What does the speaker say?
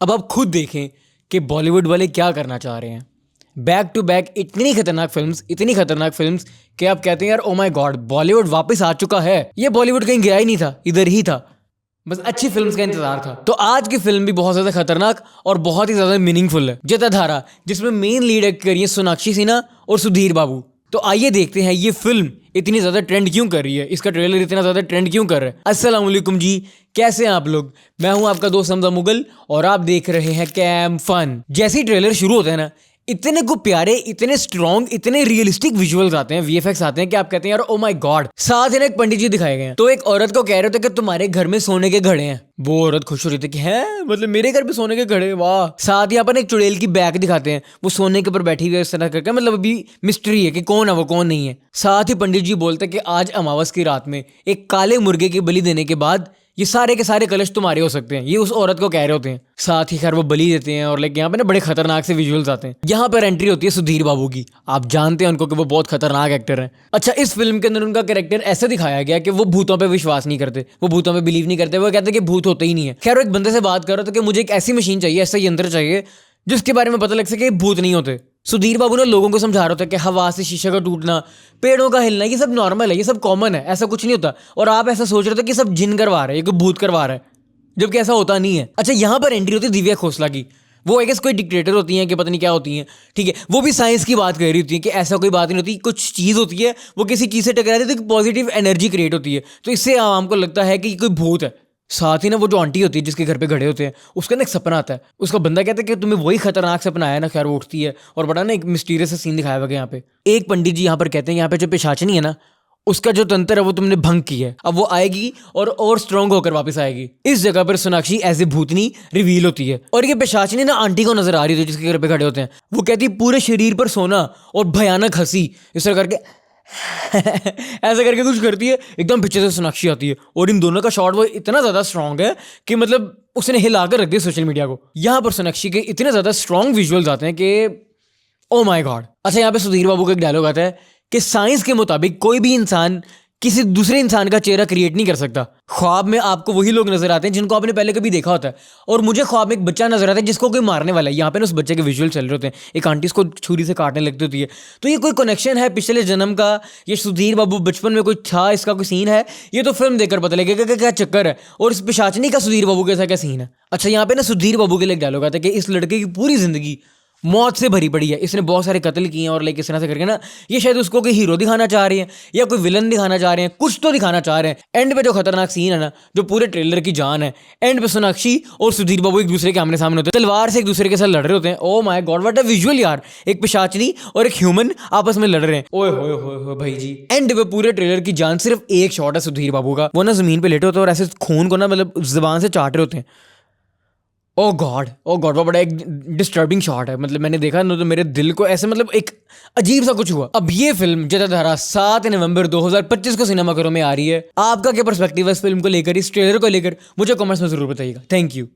अब आप खुद देखें कि बॉलीवुड वाले क्या करना चाह रहे हैं। बैक टू बैक इतनी खतरनाक फिल्म्स कि आप कहते हैं यार ओ माय गॉड, बॉलीवुड वापस आ चुका है। ये बॉलीवुड कहीं गया ही नहीं था, इधर ही था, बस अच्छी फिल्म्स का इंतजार था। तो आज की फिल्म भी बहुत ज्यादा खतरनाक और बहुत ही ज्यादा मीनिंगफुल है, जटाधारा, जिसमें मेन लीड एक्ट करी है सोनाक्षी सिन्हा और सुधीर बाबू। तो आइए देखते हैं ये फिल्म इतनी ज्यादा ट्रेंड क्यों कर रही है, इसका ट्रेलर इतना ज्यादा ट्रेंड क्यों कर रहा है। अस्सलाम वालेकुम जी, कैसे हैं आप लोग। मैं हूं आपका दोस्त हमजा मुगल और आप देख रहे हैं कैम फन। जैसे ही ट्रेलर शुरू होता है ना, इतने को प्यारे, इतने स्ट्रॉन्ग, इतने रियलिस्टिक विजुअल्स आते हैं, वीएफएक्स आते हैं कि आप कहते हैं यार ओ माय गॉड। साथ ही ना एक पंडित जी दिखाए गए हैं, तो एक औरत को कह रहे थे कि तुम्हारे घर में सोने के घड़े हैं। वो औरत खुश हो रही थी कि है, मतलब मेरे घर पे सोने के घड़े, वाह। साथ ही अपन एक चुड़ैल की बैग दिखाते हैं, वो सोने के ऊपर बैठी हुई है इस तरह करके, मतलब अभी मिस्ट्री है कि कौन है वो, कौन नहीं है। साथ ही पंडित जी बोलते हैं कि आज अमावस की रात में एक काले मुर्गे की बलि देने के बाद ये सारे के सारे कलश तुम्हारे हो सकते हैं, ये उस औरत को कह रहे होते हैं। साथ ही खैर वो बलि देते हैं और लाइक यहाँ पे ना बड़े खतरनाक से विजुअल्स आते हैं। यहाँ पर एंट्री होती है सुधीर बाबू की। आप जानते हैं उनको कि वो बहुत खतरनाक एक्टर हैं। अच्छा, इस फिल्म के अंदर उनका कैरेक्टर ऐसे दिखाया गया कि वो भूतों पे विश्वास नहीं करते, वो भूतों पे बिलीव नहीं करते, वो कहते कि भूत होते ही नहीं है। खैर वो एक बंदे से बात कर रहा था कि मुझे एक ऐसी मशीन चाहिए, ऐसा यंत्र चाहिए जिसके बारे में पता लग सके भूत नहीं होते। सुधीर बाबू ने लोगों को समझा रहा था कि हवा से शीशे का टूटना, पेड़ों का हिलना, ये सब नॉर्मल है, ये सब कॉमन है, ऐसा कुछ नहीं होता। और आप ऐसा सोच रहे थे कि सब जिन करवा रहे हैं, कोई भूत करवा रहा है, जबकि ऐसा होता नहीं है। अच्छा, यहाँ पर एंट्री होती है दिव्या खोसला की। वो आई गेस कोई डिक्टेटर होती हैं कि पता नहीं क्या होती हैं, ठीक है। वो भी साइंस की बात कर रही होती है कि ऐसा कोई बात नहीं होती, कुछ चीज़ होती है, वो किसी चीज़ से टकराती है तो पॉजिटिव एनर्जी क्रिएट होती है, तो इससे आवाम को लगता है कि कोई भूत है। साथ ही ना वो जो आंटी होती है जिसके घर पे खड़े होते हैं, उसका ना एक सपना आता है। उसका बंदा कहता है कि तुम्हें वही खतरनाक सपना आया ना। खैर वो उठती है और बड़ा ना एक मिस्टीरियस सीन दिखाया हुआ है यहाँ पे। एक पंडित जी यहाँ पर कहते हैं यहाँ पे जो पिशाचनी है ना, उसका जो तंत्र है वो तुमने भंग की है, अब वो आएगी और स्ट्रांग होकर वापस आएगी। इस जगह पर सोनाक्षी एज ए भूतनी रिवील होती है और ये पिशाचनी ना आंटी को नजर आ रही थी जिसके घर पे खड़े होते हैं। वो कहती है पूरे शरीर पर सोना और भयानक हंसी, इस तरह करके ऐसा करके कुछ करती है, एकदम पीछे से सोनाक्षी आती है और इन दोनों का शॉट वो इतना ज्यादा स्ट्रांग है कि मतलब उसने हिला कर रख दिया सोशल मीडिया को। यहाँ पर सोनाक्षी के इतने ज्यादा स्ट्रांग विजुअल्स आते हैं कि ओ माय गॉड। अच्छा, यहाँ पे सुधीर बाबू का एक डायलॉग आता है कि साइंस के मुताबिक कोई भी इंसान किसी दूसरे इंसान का चेहरा क्रिएट नहीं कर सकता। ख्वाब में आपको वही लोग नजर आते हैं जिनको आपने पहले कभी देखा होता है, और मुझे ख्वाब में एक बच्चा नजर आता है जिसको कोई मारने वाला है। यहाँ पे ना उस बच्चे के विजुअल चल रहे होते हैं, एक आंटी उसको छुरी से काटने लगती होती है। तो ये कोई कनेक्शन है पिछले जन्म का, ये सुधीर बाबू बचपन में कोई था, इसका कोई सीन है, ये तो फिल्म देखकर पता लगेगा कि क्या चक्कर है और इस पिशाचनी का सुधीर बाबू के साथ क्या सीन है। अच्छा, यहाँ पे ना सुधीर बाबू के लिए एक डायलॉग आता है कि इस लड़के की पूरी जिंदगी मौत से भरी पड़ी है, इसने बहुत सारे कत्ल किए हैं और लाइक इस तरह से करके ना ये शायद उसको कोई हीरो दिखाना चाह रही है या कोई विलन दिखाना चाह रहे हैं, कुछ तो दिखाना चाह रहे हैं। एंड पे जो खतरनाक सीन है ना, जो पूरे ट्रेलर की जान है, एंड पे सोनाक्षी और सुधीर बाबू एक दूसरे के आमने सामने होते हैं, तलवार से एक दूसरे के साथ लड़ रहे होते हैं। Oh my God, what a visual यार। एक पिशाचनी और एक ह्यूमन आपस में लड़ रहे हैं, ओए होए होए भाई जी। एंड पे पूरे ट्रेलर की जान सिर्फ एक शॉट है सुधीर बाबू का, वो ना जमीन पे लेटे होते हैं और ऐसे खून को ना मतलब जुबान से चाट रहे होते हैं। ओ गॉड वो बड़ा एक डिस्टर्बिंग शॉट है, मतलब मैंने देखा ना तो मेरे दिल को ऐसे मतलब एक अजीब सा कुछ हुआ। अब ये फिल्म जटाधारा 7 नवंबर 2025 को सिनेमाघरों में आ रही है। आपका क्या पर्सपेक्टिव है इस फिल्म को लेकर, इस ट्रेलर को लेकर, मुझे कमेंट्स में जरूर बताइएगा। Thank you.